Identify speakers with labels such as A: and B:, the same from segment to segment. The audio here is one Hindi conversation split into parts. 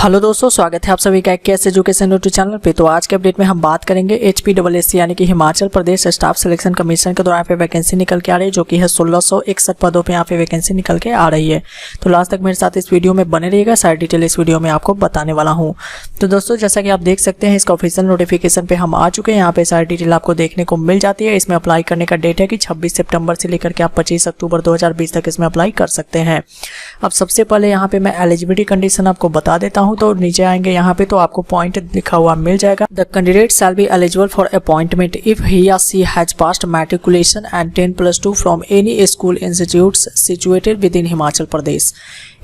A: हेलो दोस्तों, स्वागत है आप सभी का केएस एजुकेशन यूट्यूब चैनल पे। तो आज के अपडेट में हम बात करेंगे HPSSC यानी कि Himachal Pradesh staff selection commission के द्वारा पे वैकेंसी निकल के आ रही है, जो कि है 1661 पदों पे यहाँ पे वैकेंसी निकल के आ रही है। तो लास्ट तक मेरे साथ इस वीडियो में बने रहिएगा, सारी डिटेल इस वीडियो में आपको बताने वाला हूँ। तो दोस्तों, जैसा कि आप देख सकते हैं, इसका ऑफिशियल नोटिफिकेशन पे हम आ चुके हैं। यहाँ पे सारी डिटेल आपको देखने को मिल जाती है। इसमें अप्लाई करने का डेट है कि 26 सितंबर से लेकर के आप 25 अक्टूबर 2020 तक इसमें अप्लाई कर सकते हैं। अब सबसे पहले यहाँ पे मैं एलिजिबिलिटी कंडीशन आपको बता देता हूँ। तो नीचे आएंगे यहाँ पे तो आपको पॉइंट लिखा हुआ मिल जाएगा। The candidate shall be eligible for appointment if he या she has passed matriculation and 10+2 from any school institutes situated within Himachal Pradesh.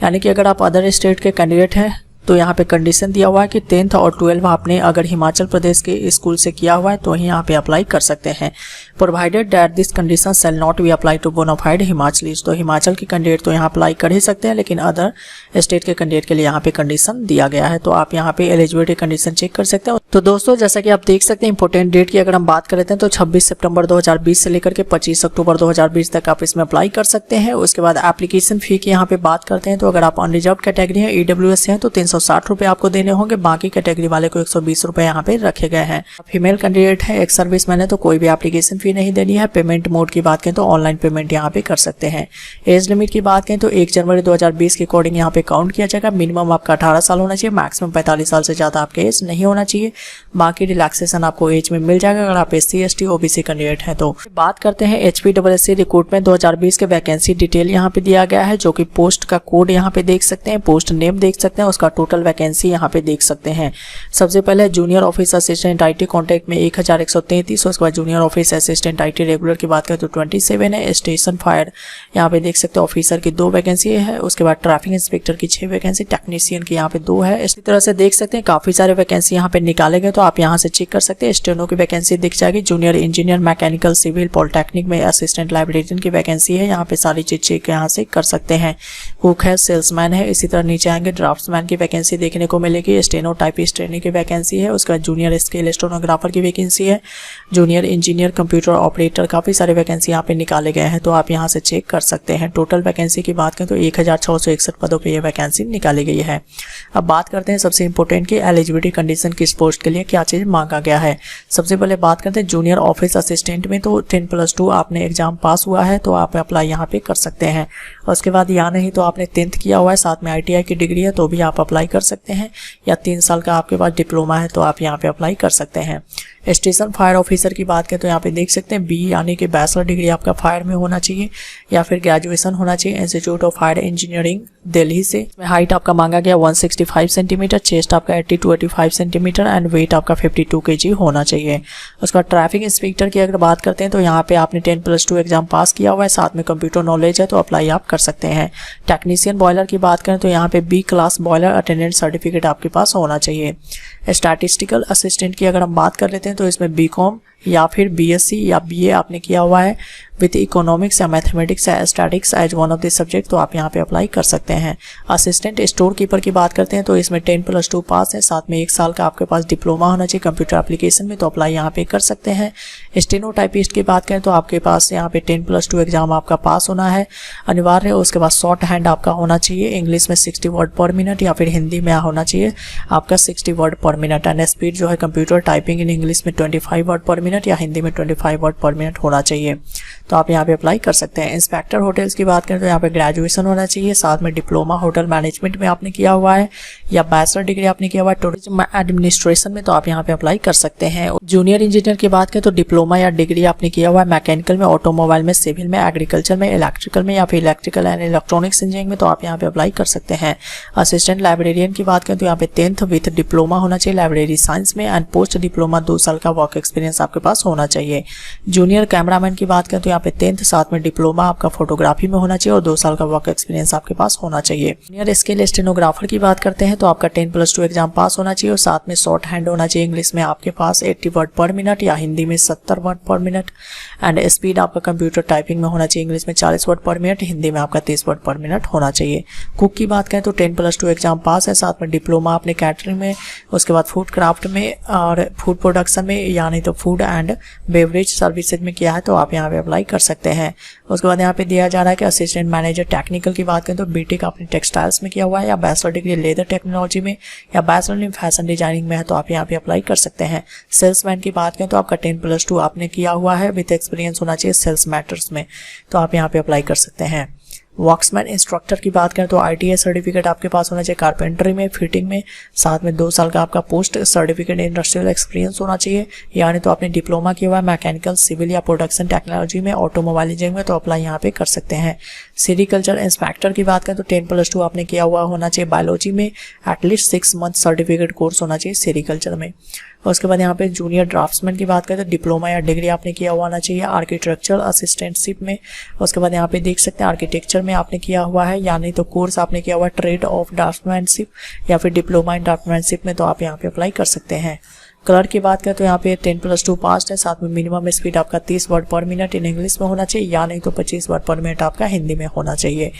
A: यानी कि अगर आप अदर स्टेट के कैंडिडेट हैं तो यहाँ पे कंडीशन दिया हुआ है कि 10th और 12th आपने अगर हिमाचल प्रदेश के स्कूल से किया हुआ है तो ही यहाँ पे अप्लाई कर सकते हैं। Provided that this condition shall not be apply to bonafide Himachalis. तो हिमाचल के कैंडिडेट तो यहाँ अप्लाई कर ही सकते हैं, लेकिन अदर स्टेट के कैंडिडेट के लिए यहाँ पे कंडीशन दिया गया है। तो आप यहाँ पे एलिजिबिलिटी कंडीशन चेक कर सकते हैं। तो दोस्तों, जैसा कि आप देख सकते हैं, इंपोर्टेंट डेट की अगर हम बात करते हैं तो 26 सितंबर 2020 से लेकर के 25 अक्टूबर 2020 तक आप इसमें अप्लाई कर सकते हैं। उसके बाद एप्लीकेशन फी की यहाँ पे बात करते हैं तो अगर आप अनरिजर्व कैटेगरी है, EWS है, तो 360 रुपये आपको देने होंगे। बाकी कैटेगरी वाले को 120 रुपये यहाँ पे रखे गए हैं। फीमेल कैंडिडेट है, एक सर्विसमैन है, तो कोई भी एप्लीकेशन फी नहीं देनी है। पेमेंट मोड की बात करें तो ऑनलाइन पेमेंट यहाँ पे कर सकते हैं। एज लिमिट की बात करें तो 1 जनवरी 2020 के अकॉर्डिंग यहाँ पे काउंट किया जाएगा। मिनिमम आपका 18 साल होना चाहिए, मैक्सिमम 45 साल से ज्यादा आपके एज नहीं होना चाहिए। बाकी रिलैक्सेशन आपको एज में मिल जाएगा अगर आप SC ST OBC कैंडिडेट हैं। तो बात करते हैं HPSSC रिक्रूटमेंट 2020 के वैकेंसी डिटेल यहाँ पे दिया गया है, जो कि पोस्ट का कोड यहाँ पे देख सकते हैं, पोस्ट नेम देख सकते हैं, उसका टोटल वैकेंसी यहाँ पे देख सकते हैं। सबसे पहले junior office assistant IT contact में 1133। उसके बाद junior office assistant IT regular की बात करें तो 27 है। स्टेशन फायर यहाँ पे देख सकते हैं, ऑफिसर की 2 वैकेंसी है। उसके बाद ट्रैफिक इंस्पेक्टर की 6 वैकेंसी, टेक्नीशियन की यहाँ पे 2 है। इसी तरह से देख सकते हैं काफी सारे वैकेंसी यहाँ पे निकाले गए, तो आप यहाँ से चेक कर सकते हैं। स्टेनो की वैकेंसी दिख जाएगी। Junior engineer mechanical civil polytechnic में असिस्टेंट लाइब्रेरियन की वैकेंसी है। यहाँ पे सारी चीज चेक यहाँ से कर सकते हैं। कुक है, सेल्समैन है। इसी तरह नीचे आएंगे, ड्राफ्ट्समैन की वैकेंसी देखने को मिलेगी। स्टेनो टाइपिस्ट ट्रेनिंग की वैकेंसी है। उसके बाद जूनियर स्केल स्टेनोग्राफर की वैकेंसी है। जूनियर इंजीनियर कंप्यूटर ऑपरेटर, काफी सारे वैकेंसी यहाँ पे निकाले गए हैं, तो आप यहाँ से चेक कर सकते हैं। टोटल वैकेंसी की बात करें तो 1661 पदों पे ये वैकेंसी निकाली गई है। अब बात करते हैं सबसे इंपॉर्टेंट की एलिजिबिलिटी कंडीशन किस पोस्ट के लिए क्या चीज मांगा गया है। सबसे पहले बात करते हैं जूनियर ऑफिस असिस्टेंट में, तो 10+2 आपने एग्जाम पास हुआ है तो आप अप्लाई यहाँ पे कर सकते हैं। उसके बाद या नहीं तो आपने 10th किया हुआ है, साथ में ITI की डिग्री है तो भी आप अप्लाई कर सकते हैं, या 3 साल का आपके पास डिप्लोमा है तो आप यहाँ पे अप्लाई कर सकते हैं। स्टेशन फायर ऑफिसर की बात करें तो यहाँ पे देख सकते हैं BE यानी कि बैचलर डिग्री आपका फायर में होना चाहिए, या फिर ग्रेजुएशन होना चाहिए institute of fire engineering Delhi से। हाइट आपका मांगा गया 165 सेंटीमीटर, चेस्ट आपका 80 to 85 सेंटीमीटर एंड वेट आपका 52 kg होना चाहिए। उसका ट्रैफिक इंस्पेक्टर की अगर बात करते हैं तो यहाँ पे आपने 10+2 एग्जाम पास किया हुआ है, साथ में कंप्यूटर नॉलेज है तो अप्लाई आप कर सकते हैं। टेक्नीशियन बॉयलर की बात करें तो यहाँ पे B class boiler attendant certificate आपके पास होना चाहिए। स्टैटिस्टिकल असिस्टेंट की अगर हम बात कर लेते हैं तो इसमें BCom या फिर BSc या BA आपने किया हुआ है विथ इकोनॉमिक्स या मैथमेटिक्स या statistics as one of the subject, तो आप यहाँ पे अप्लाई कर सकते हैं। असिस्टेंट स्टोर कीपर की बात करते हैं तो इसमें 10+2 पास है, साथ में 1 साल का आपके पास डिप्लोमा होना चाहिए कंप्यूटर एप्लीकेशन में, तो अप्लाई यहाँ पे कर सकते हैं। स्टेनो टाइपिस्ट की बात करें तो आपके पास यहाँ पे 10+2 एग्जाम आपका पास होना है अनिवार्य है। उसके बाद शॉर्ट हैंड आपका होना चाहिए, इंग्लिश में 60 वर्ड पर मिनट या फिर हिंदी में होना चाहिए आपका 60 वर्ड पर मिनट, एंड स्पीड जो है कंप्यूटर टाइपिंग इन इंग्लिश में 25 वर्ड पर मिनट या हिंदी में 25 वर्ड पर मिनट होना चाहिए, तो आप यहाँ पे अप्लाई कर सकते हैं। इंस्पेक्टर होटल्स की बात करें तो यहाँ पे ग्रेजुएशन होना चाहिए, साथ में डिप्लोमा होटल मैनेजमेंट में आपने किया हुआ है या बैचलर डिग्री आपने किया हुआ है टूरिज्म एडमिनिस्ट्रेशन में, तो आप यहाँ पे अप्लाई कर सकते हैं। जूनियर इंजीनियर की बात करें तो डिप्लोमा या डिग्री आपने किया हुआ है मैकेनिकल में, ऑटोमोबाइल में, सिविल में, एग्रीकल्चर में, इलेक्ट्रिकल में या फिर इलेक्ट्रिकल एंड इलेक्ट्रॉनिक्स इंजीनियरिंग में, तो आप यहाँ पे अप्लाई कर सकते हैं। असिस्टेंट लाइब्रेरियन की बात करें तो यहाँ पे 10th विथ डिप्लोमा होना चाहिए लाइब्रेरी साइंस में, एंड पोस्ट डिप्लोमा 2 साल का वर्क एक्सपीरियंस आपके पास होना चाहिए। जूनियर कैमरामैन की बात करें तो यहाँ पे 10th साथ में डिप्लोमा आपका फोटोग्राफी में होना चाहिए और 2 साल का वर्क एक्सपीरियंस आपके पास होना चाहिए। जूनियर स्केल स्टेनोग्राफर की बात करते हैं तो आपका 10+2 एग्जाम पास होना चाहिए और साथ में शॉर्ट हैंड होना चाहिए, इंग्लिश में आपके पास 80 वर्ड पर मिनट या हिंदी में 70 वर्ड पर मिनट, एंड स्पीड आपका कंप्यूटर टाइपिंग में होना चाहिए, इंग्लिश में 40 वर्ड पर मिनट, हिंदी में आपका 30 वर्ड पर मिनट होना चाहिए। कुक की बात करें तो 10+2 एग्जाम पास है, साथ में डिप्लोमा आपने कैटरिंग में, उसके बाद फूड क्राफ्ट में और फूड प्रोडक्शन में, यानी तो फूड एंड बेवरेज सर्विसेज में किया है तो आप यहाँ पे अप्लाई कर सकते हैं। उसके बाद यहाँ पे दिया जा रहा है कि असिस्टेंट मैनेजर टेक्निकल की बात करें तो बीटेक आपने टेक्सटाइल्स में किया हुआ है या बैचलर डिग्री लेदर टेक्नोलॉजी में या बैचलर इन फैशन डिजाइनिंग में है तो आप यहाँ पे अप्लाई कर सकते हैं। सेल्समैन की बात करें तो आपका 10+2 आपने किया हुआ है विद एक्सपीरियंस होना चाहिए सेल्स मैटर्स में तो आप यहाँ पे अप्लाई कर सकते हैं। वॉक्समैन इंस्ट्रक्टर की बात करें तो ITI सर्टिफिकेट आपके पास होना चाहिए कारपेंटरी में, फिटिंग में, साथ में 2 साल का आपका पोस्ट सर्टिफिकेट इंडस्ट्रियल एक्सपीरियंस होना चाहिए, यानी तो आपने डिप्लोमा किया हुआ है मैकेनिकल, सिविल या प्रोडक्शन टेक्नोलॉजी में, ऑटोमोबाइल इंजीनियरिंग में तो अप्लाई यहाँ पे कर सकते हैं। सेरिकल्चर इंस्पेक्टर की बात करें तो 10+2 आपने किया हुआ होना चाहिए बायोलॉजी में, एटलीस्ट 6 मंथ सर्टिफिकेट कोर्स होना चाहिए सेरिकल्चर में। उसके बाद यहाँ पे जूनियर ड्राफ्ट्समैन की बात करें तो डिप्लोमा या डिग्री आपने किया हुआ होना चाहिए आर्किटेक्चरल असिस्टेंटशिप में। उसके बाद यहाँ पे देख सकते हैं आर्किटेक्चर में आपने किया हुआ है या नहीं तो कोर्स आपने किया हुआ है ट्रेड ऑफ ड्राफ्ट्समैनशिप या फिर डिप्लोमा इन ड्राफ्ट्समैनशिप में तो आप यहाँ पे अप्लाई कर सकते हैं। क्लर्क की बात करें तो यहाँ पे 10+2 पास है, साथ में मिनिमम स्पीड आपका 30 वर्ड पर मिनट इन इंग्लिश में होना चाहिए या नहीं तो 25 वर्ड पर मिनट आपका हिंदी में होना चाहिए।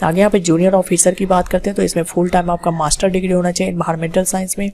A: आगे यहाँ पे जूनियर ऑफिसर की बात करते हैं तो इसमें फुल टाइम आपका मास्टर डिग्री होना चाहिए इन्वायरमेंटल साइंस में।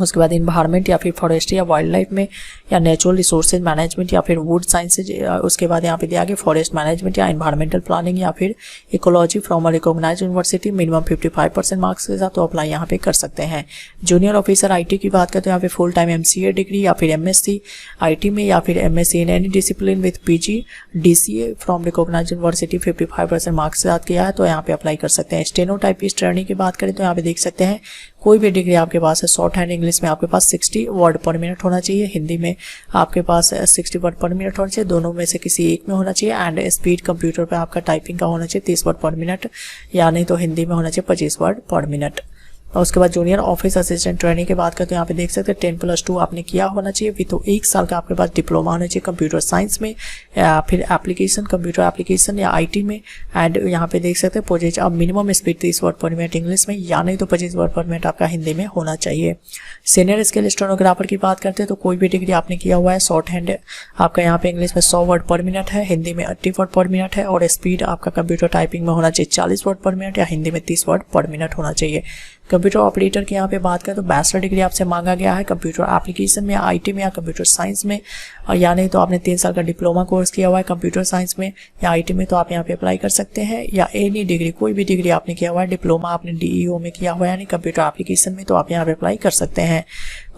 A: उसके बाद इन्वायरमेंट या फिर फॉरेस्ट्री या वाइल्ड लाइफ में या नेचुरल रिसोर्सेज मैनेजमेंट या फिर वुड साइंसेज। उसके बाद यहाँ पे दिया गया फॉरेस्ट मैनेजमेंट या इन्वायरमेंटल प्लानिंग या फिर ecology from a recognised university minimum 55% marks के साथ तो अप्लाई यहाँ पे कर सकते हैं। जूनियर ऑफिसर IT की बात करते हैं तो यहाँ पे फुल टाइम MCA डिग्री या फिर MSc IT में या फिर MSc in any discipline with PG DCA from recognised university 55% marks के साथ किया है तो यहाँ पे अप्लाई कर सकते हैं। स्टेनोटाइपिस्ट ट्रेनिंग की बात करें तो यहाँ पे देख सकते हैं कोई भी डिग्री आपके पास है, शॉर्ट हैंड इंग्लिश में आपके पास 60 वर्ड पर मिनट होना चाहिए, हिंदी में आपके पास 60 वर्ड पर मिनट होना चाहिए, दोनों में से किसी एक में होना चाहिए एंड स्पीड कंप्यूटर पे आपका टाइपिंग का होना चाहिए 30 वर्ड पर मिनट या नहीं तो हिंदी में होना चाहिए 25 वर्ड पर मिनट। और उसके बाद जूनियर ऑफिस असिस्टेंट ट्रेनिंग की बात करते हैं यहाँ पे देख सकते हैं 10+2 आपने किया होना चाहिए विद तो 1 साल का आपके पास डिप्लोमा होना चाहिए कंप्यूटर साइंस में या फिर एप्लीकेशन कंप्यूटर एप्लीकेशन या IT में एंड यहाँ पे देख सकते हैं पोजीशन अब मिनिमम स्पीड 30 वर्ड पर मिनट इंग्लिश में या नहीं तो 25 वर्ड पर मिनट आपका हिंदी में होना चाहिए। सीनियर स्केल स्टेनोग्राफर की बात करते हैं तो कोई भी डिग्री आपने किया हुआ है, शॉर्ट हैंड आपका यहाँ पे इंग्लिश में 100 वर्ड पर मिनट है, हिंदी में 80 वर्ड पर मिनट है और स्पीड आपका कंप्यूटर टाइपिंग में होना चाहिए 40 वर्ड पर मिनट या हिंदी में 30 वर्ड पर मिनट होना चाहिए। कंप्यूटर ऑपरेटर की यहाँ पे बात करें तो बैचलर डिग्री आपसे मांगा गया है कंप्यूटर एप्लीकेशन में, IT में या कंप्यूटर साइंस में, और या नहीं तो आपने 3 साल का डिप्लोमा कोर्स किया हुआ है कंप्यूटर साइंस में या IT में तो आप यहाँ पे अप्लाई कर सकते हैं। या एनी डिग्री कोई भी डिग्री आपने किया हुआ है, डिप्लोमा आपने DEO में किया हुआ है यानी कंप्यूटर एप्लीकेशन में तो आप यहाँ पे अप्लाई कर सकते हैं।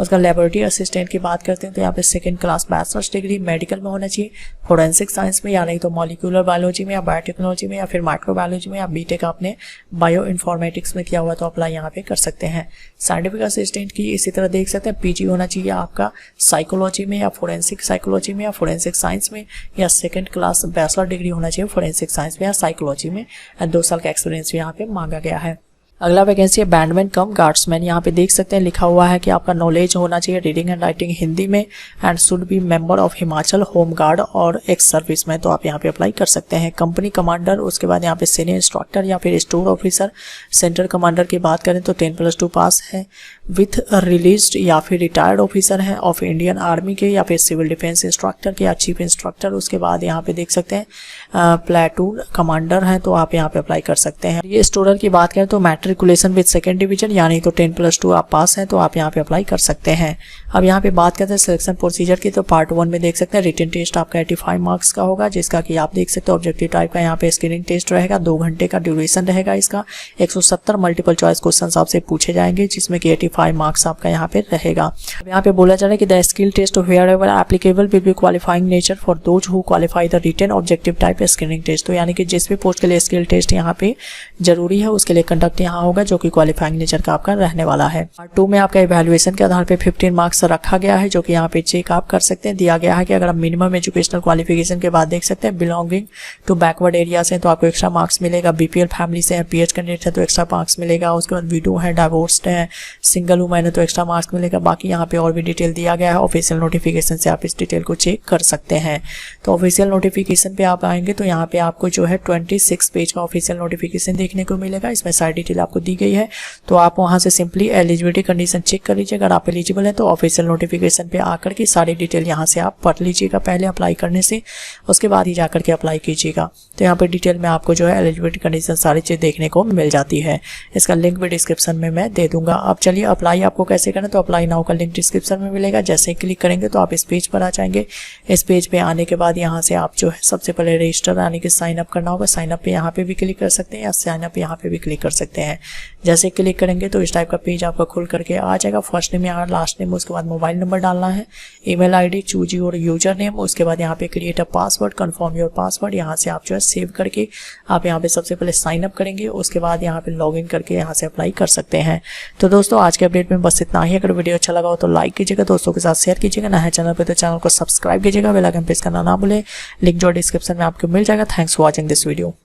A: उसका लेबोरेटरी असिस्टेंट की बात करते हैं तो यहाँ पे 2nd class bachelors degree medical में होना चाहिए, फोरेंसिक साइंस में या नहीं तो मॉलिक्यूलर बायोलॉजी में या बायोटेक्नोलॉजी में या फिर माइक्रोबायोलॉजी में या बीटेक आपने बायो इन्फॉर्मेटिक्स में किया हुआ तो अप्लाई यहाँ पे कर सकते हैं। साइंटिफिक असिस्टेंट की इसी तरह देख सकते हैं PG होना चाहिए आपका साइकोलॉजी में या फोरेंसिक साइकोलॉजी में या फोरेंसिक साइंस में या 2nd क्लास बैचलर डिग्री होना चाहिए फोरेंसिक साइंस में या साइकोलॉजी में एंड 2 साल का एक्सपीरियंस भी यहाँ पे मांगा गया है। अगला वैकेंसी है बैंडमैन कम गार्ड्समैन। यहाँ पे देख सकते हैं लिखा हुआ है कि आपका नॉलेज होना चाहिए रीडिंग एंड राइटिंग हिंदी में and should be member of Himachal home guard और एक्स सर्विस में तो आप यहाँ पे अप्लाई कर सकते हैं। कंपनी कमांडर, उसके बाद यहाँ पे सीनियर इंस्ट्रक्टर या फिर स्टोर ऑफिसर, सेंटर कमांडर की बात करें तो 10+2 पास है विथ रिलीज्ड या फिर रिटायर्ड ऑफिसर है ऑफ इंडियन आर्मी के या फिर सिविल डिफेंस इंस्ट्रक्टर के या चीफ इंस्ट्रक्टर। उसके बाद यहाँ पे देख सकते हैं प्लेटून कमांडर है तो आप यहाँ पे अप्लाई कर सकते हैं। ये स्टोरर की बात करें तो मैट्रिकुलेशन विद 2nd डिवीजन यानी तो 10+2 आप पास हैं तो आप यहाँ पे अप्लाई कर सकते हैं। अब यहाँ पे बात करते हैं सिलेक्शन प्रोसीजर की तो पार्ट 1 में देख सकते हैं रिटन टेस्ट आपका 85 मार्क्स का होगा जिसका कि आप देख सकते हो ऑब्जेक्टिव टाइप का यहाँ पे स्क्रीनिंग टेस्ट रहेगा, 2 घंटे का ड्यूरेशन रहेगा इसका, 170 मल्टीपल चॉइस क्वेश्चन आपसे पूछे जाएंगे जिसमें कि 85 मार्क्स आपका यहाँ पे रहेगा। अब यहाँ पे बोला जा रहा है कि the skill test wherever applicable will be qualifying nature for those who qualify the written objective type screening test. तो यानी कि जिस भी पोस्ट के लिए स्किल टेस्ट यहाँ पे जरूरी है उसके लिए कंडक्ट यहाँ होगा जो कि क्वालिफाइंग नेचर का आपका रहने वाला है। पार्ट 2 में आपका इवैल्यूएशन के आधार पे 15 मार्क्स रखा गया है जो कि यहाँ पे चेक आप कर सकते हैं। दिया गया है कि अगर आप मिनिमम एजुकेशनल क्वालिफिकेशन के बाद देख सकते हैं बिलोंगिंग टू बैकवर्ड एरियाज हैं तो आपको एक्स्ट्रा मार्क्स मिलेगा, BPL फैमिली से है, PH कैंडिडेट है तो एक्स्ट्रा मार्क्स मिलेगा, उसके बाद विडो है, डाइवोर्स्ड है, सिंगल वुमन है तो एक्स्ट्रा मार्क्स मिलेगा। बाकी यहाँ पे और भी डिटेल दिया गया है, ऑफिशियल नोटिफिकेशन से आप इस डिटेल को चेक कर सकते हैं। तो ऑफिशियल नोटिफिकेशन पे आप आएंगे तो यहाँ पे आपको जो है 26 पेज का ऑफिशियल नोटिफिकेशन देखने को मिलेगा। इसमें सारी डिटेल आपको दी गई है। तो आप वहां से सिंपली एलिजिबिलिटी कंडीशन चेक कर लीजिए। अगर आप एलिजिबल है तो ऑफिशियल नोटिफिकेशन पे आकर के सारी डिटेल यहाँ से आप पढ़ लीजिएगा पहले अप्लाई करने से, उसके बाद ही जाकर के अप्लाई कीजिएगा। तो यहाँ पे डिटेल में आपको जो है एलिजिबिलिटी कंडीशन सारी चीज़ देखने को मिल जाती है। इसका लिंक भी डिस्क्रिप्शन में मैं दे दूंगा। अब चलिए अप्लाई आपको कैसे करना, तो अप्लाई नाउ का लिंक डिस्क्रिप्शन में मिलेगा। जैसे ही क्लिक करेंगे तो आप इस पेज पर आ जाएंगे। इस पेज पे आने के बाद यहाँ से आप जो है सबसे पहले रजिस्टर यानी कि साइन अप करना होगा। साइन अप पे यहाँ पे भी क्लिक कर सकते हैं या साइन अप यहाँ पे भी क्लिक कर सकते हैं। जैसे क्लिक करेंगे तो इस टाइप का पेज आपका खुल करके आ जाएगा। फर्स्ट नेम यहाँ, लास्ट नेम, उसके बाद मोबाइल नंबर डालना है, email ID, choose your user name, उसके बाद यहाँ पे create a password, confirm your password. यहाँ से आप जो है सेव करके आप यहाँ पे सबसे पहले साइन अप करेंगे, उसके बाद यहाँ पे लॉगिन करके यहाँ से अप्लाई कर सकते हैं। तो दोस्तों आज के अपडेट में बस इतना ही। अगर वीडियो अच्छा लगा हो तो लाइक कीजिएगा, दोस्तों के साथ शेयर कीजिएगा, नया चैनल पे तो चैनल को सब्सक्राइब कीजिएगा, बेल आइकन प्रेस करना ना भूलें। लिंक जो डिस्क्रिप्शन में आपको मिल जाएगा। Thanks for watching this video.